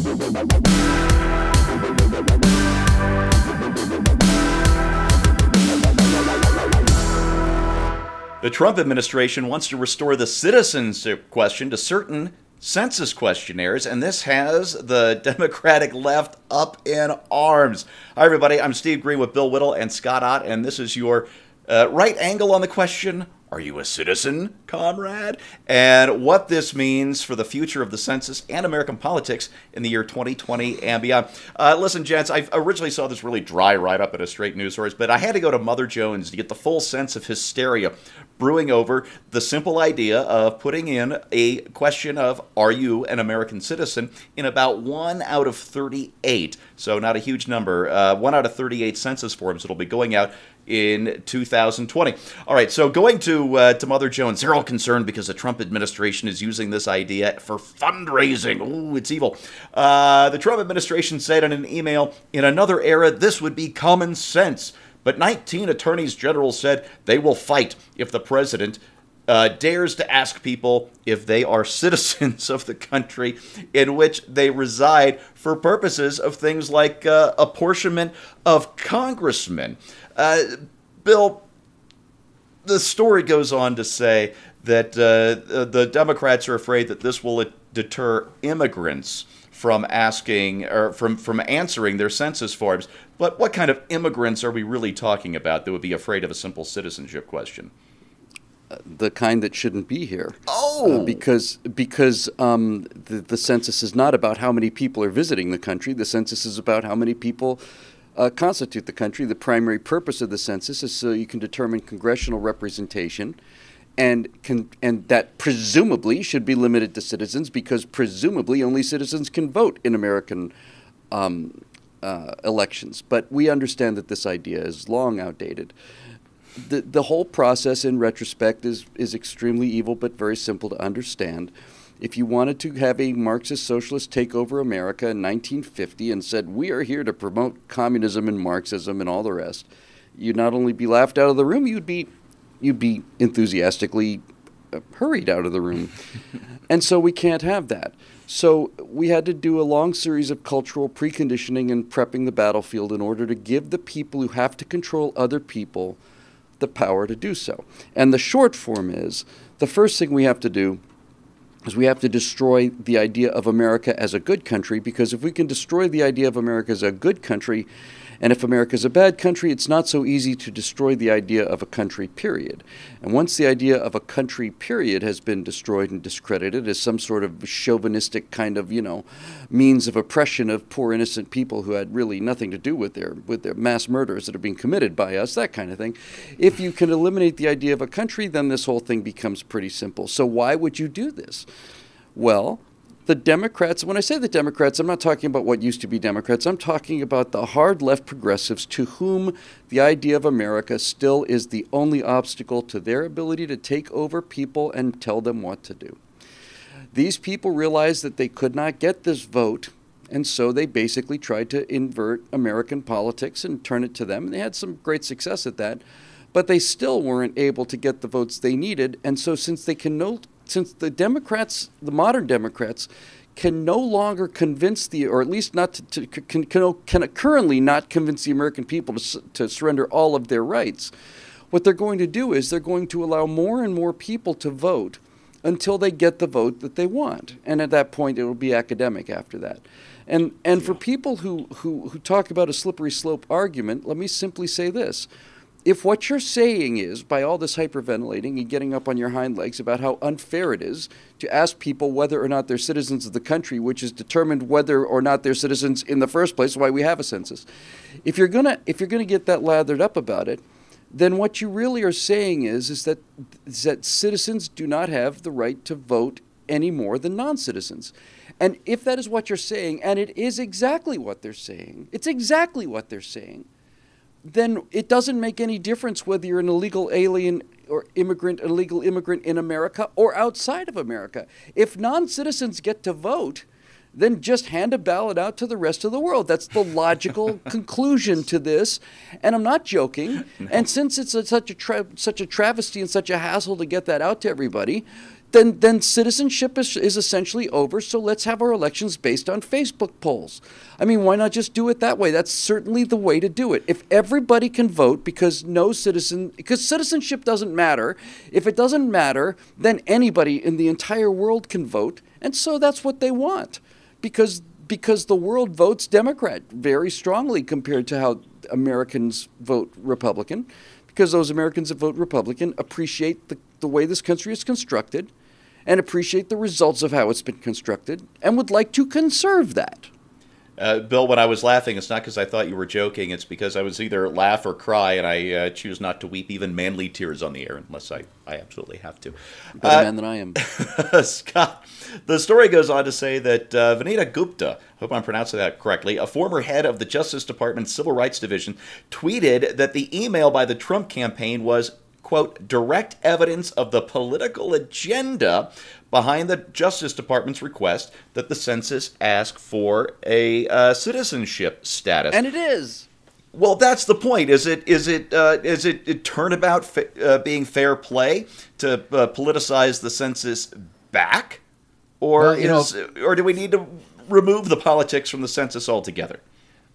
The Trump administration wants to restore the citizenship question to certain census questionnaires, and this has the Democratic left up in arms. Hi, everybody. I'm Steve Green with Bill Whittle and Scott Ott, and this is your right angle on the question, are you a citizen, comrade? And what this means for the future of the census and American politics in the year 2020 and beyond. Listen, gents, I originally saw this really dry write-up at a straight news source, but I had to go to Mother Jones to get the full sense of hysteria brewing over the simple idea of putting in a question of, are you an American citizen, in about 1 out of 38. So not a huge number. 1 out of 38 census forms that'll be going out in 2020. All right, so going to Mother Jones, they're all concerned because the Trump administration is using this idea for fundraising. Ooh, it's evil. The Trump administration said in an email, in another era, this would be common sense. But 19 attorneys general said they will fight if the president dares to ask people if they are citizens of the country in which they reside for purposes of things like apportionment of congressmen. Bill, the story goes on to say that the Democrats are afraid that this will deter immigrants from asking or from answering their census forms. But what kind of immigrants are we really talking about that would be afraid of a simple citizenship question? The kind that shouldn't be here. Oh! Because the census is not about how many people are visiting the country. The census is about how many people constitute the country. The primary purpose of the census is so you can determine congressional representation, and that presumably should be limited to citizens, because presumably only citizens can vote in American elections. But we understand that this idea is long outdated. The whole process in retrospect is extremely evil but very simple to understand. If you wanted to have a Marxist socialist take over America in 1950 and said, we are here to promote communism and Marxism and all the rest, you'd not only be laughed out of the room, you'd be enthusiastically hurried out of the room. And so we can't have that. So we had to do a long series of cultural preconditioning and prepping the battlefield in order to give the people who have to control other people the power to do so. And the short form is, the first thing we have to do is we have to destroy the idea of America as a good country, because if we can destroy the idea of America as a good country, and if America is a bad country, it's not so easy to destroy the idea of a country, period. And once the idea of a country, period, has been destroyed and discredited as some sort of chauvinistic kind of, means of oppression of poor innocent people who had really nothing to do with their mass murders that are being committed by us, that kind of thing. If you can eliminate the idea of a country, then this whole thing becomes pretty simple. So why would you do this? Well, the Democrats, when I say the Democrats, I'm not talking about what used to be Democrats. I'm talking about the hard left progressives to whom the idea of America still is the only obstacle to their ability to take over people and tell them what to do. These people realized that they could not get this vote, and so they basically tried to invert American politics and turn it to them. And they had some great success at that, but they still weren't able to get the votes they needed. And so since the Democrats, the modern Democrats, can no longer convince or at least not can currently not convince the American people to surrender all of their rights, what they're going to do is they're going to allow more and more people to vote until they get the vote that they want. And at that point, it will be academic after that. And for people who talk about a slippery slope argument, let me simply say this. If what you're saying is, by all this hyperventilating and getting up on your hind legs about how unfair it is to ask people whether or not they're citizens of the country, which is determined whether or not they're citizens in the first place, why we have a census. If you're gonna get that lathered up about it, then what you really are saying is that citizens do not have the right to vote any more than non-citizens. And if that is what you're saying, and it is exactly what they're saying, it's exactly what they're saying, then it doesn't make any difference whether you're an illegal alien or immigrant, illegal immigrant in America or outside of America. If non-citizens get to vote, then just hand a ballot out to the rest of the world. That's the logical conclusion to this. And I'm not joking. No. And since it's such a travesty and such a hassle to get that out to everybody, then citizenship is essentially over. So let's have our elections based on Facebook polls. I mean, why not just do it that way? That's certainly the way to do it. If everybody can vote, because citizenship doesn't matter. If it doesn't matter, then anybody in the entire world can vote, and so that's what they want, because the world votes Democrat very strongly compared to how Americans vote Republican, because those Americans that vote Republican appreciate the way this country is constructed and appreciate the results of how it's been constructed and would like to conserve that. Bill, when I was laughing, it's not because I thought you were joking. It's because I was either laugh or cry, and I choose not to weep even manly tears on the air unless I absolutely have to. Better man than I am. Scott, the story goes on to say that Vanita Gupta, I hope I'm pronouncing that correctly, a former head of the Justice Department's Civil Rights Division, tweeted that the email by the Trump campaign was, quote, direct evidence of the political agenda behind the Justice Department's request that the census ask for a citizenship status. And it is. Well, that's the point. Is it turnabout being fair play to politicize the census back, or or do we need to remove the politics from the census altogether?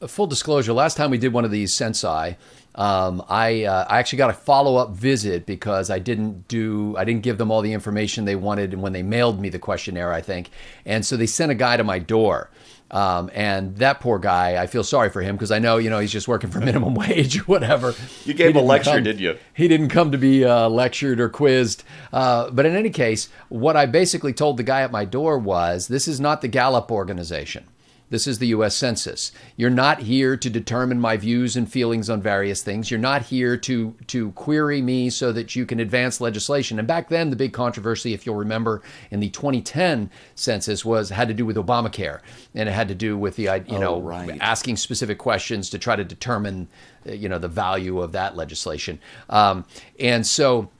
Full disclosure: last time we did one of these censi, I actually got a follow-up visit because I didn't give them all the information they wanted when they mailed me the questionnaire, I think. And so they sent a guy to my door. And that poor guy, I feel sorry for him because I know, he's just working for minimum wage or whatever. You gave him a lecture, didn't you? He didn't come to be lectured or quizzed. But in any case, what I basically told the guy at my door was, this is not the Gallup organization. This is the U.S. Census. You're not here to determine my views and feelings on various things. You're not here to query me so that you can advance legislation. And back then, the big controversy, if you'll remember, in the 2010 census had to do with Obamacare, and it had to do with the asking specific questions to try to determine the value of that legislation. And so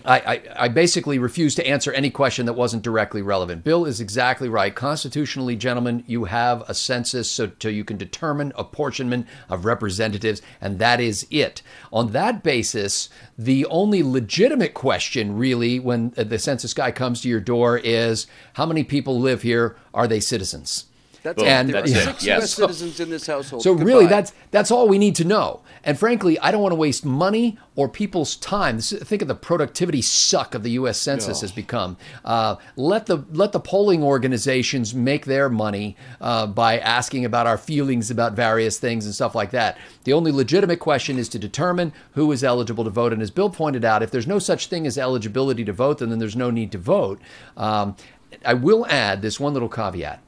I basically refused to answer any question that wasn't directly relevant. Bill is exactly right. Constitutionally, gentlemen, you have a census so you can determine apportionment of representatives, and that is it. On that basis, the only legitimate question, really, when the census guy comes to your door is, how many people live here? Are they citizens? There are 6 U.S. citizens in this household. So really, that's all we need to know. And frankly, I don't want to waste money or people's time. Think of the productivity suck of the U.S. Census has become. Let the polling organizations make their money by asking about our feelings about various things and stuff like that. The only legitimate question is to determine who is eligible to vote. And as Bill pointed out, if there's no such thing as eligibility to vote, then there's no need to vote. I will add this one little caveat.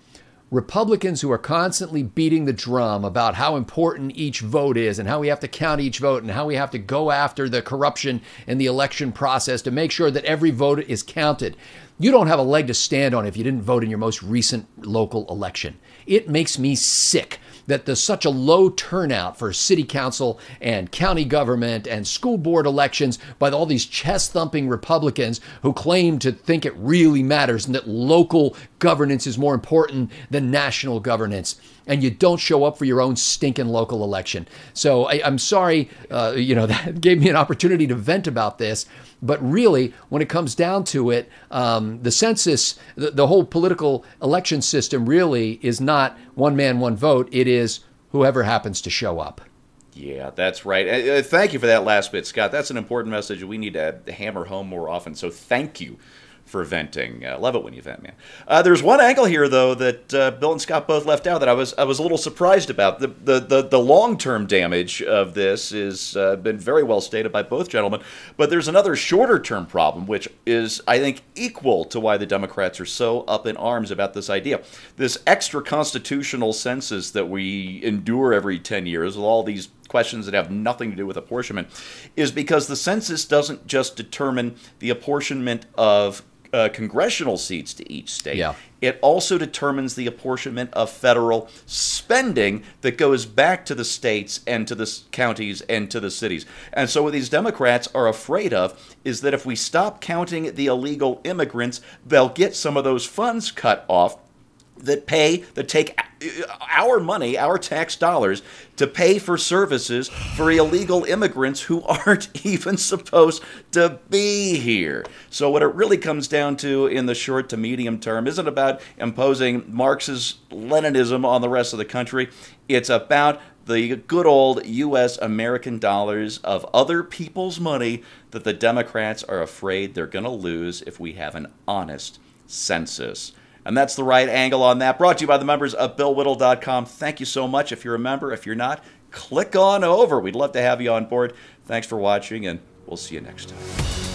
Republicans who are constantly beating the drum about how important each vote is and how we have to count each vote and how we have to go after the corruption in the election process to make sure that every vote is counted. You don't have a leg to stand on if you didn't vote in your most recent local election. It makes me sick that there's such a low turnout for city council and county government and school board elections by all these chest-thumping Republicans who claim to think it really matters and that local governance is more important than national governance. And you don't show up for your own stinking local election. So I'm sorry, that gave me an opportunity to vent about this. But really, when it comes down to it, the census, the whole political election system really is not one man, one vote. It is whoever happens to show up. Yeah, that's right. Thank you for that last bit, Scott. That's an important message we need to hammer home more often. So thank you for venting. Love it when you vent, man. There's one angle here, though, that Bill and Scott both left out that I was a little surprised about. The long-term damage of this is been very well stated by both gentlemen, but there's another shorter-term problem, which is, I think, equal to why the Democrats are so up in arms about this idea. This extra-constitutional census that we endure every 10 years with all these questions that have nothing to do with apportionment is because the census doesn't just determine the apportionment of congressional seats to each state. Yeah. It also determines the apportionment of federal spending that goes back to the states and to the counties and to the cities. And so what these Democrats are afraid of is that if we stop counting the illegal immigrants, they'll get some of those funds cut off, that take our money, our tax dollars, to pay for services for illegal immigrants who aren't even supposed to be here. So what it really comes down to in the short to medium term isn't about imposing Marxist Leninism on the rest of the country. It's about the good old U.S. American dollars of other people's money that the Democrats are afraid they're going to lose if we have an honest census. And that's The Right Angle on that, brought to you by the members of BillWhittle.com. Thank you so much. If you're a member, if you're not, click on over. We'd love to have you on board. Thanks for watching, and we'll see you next time.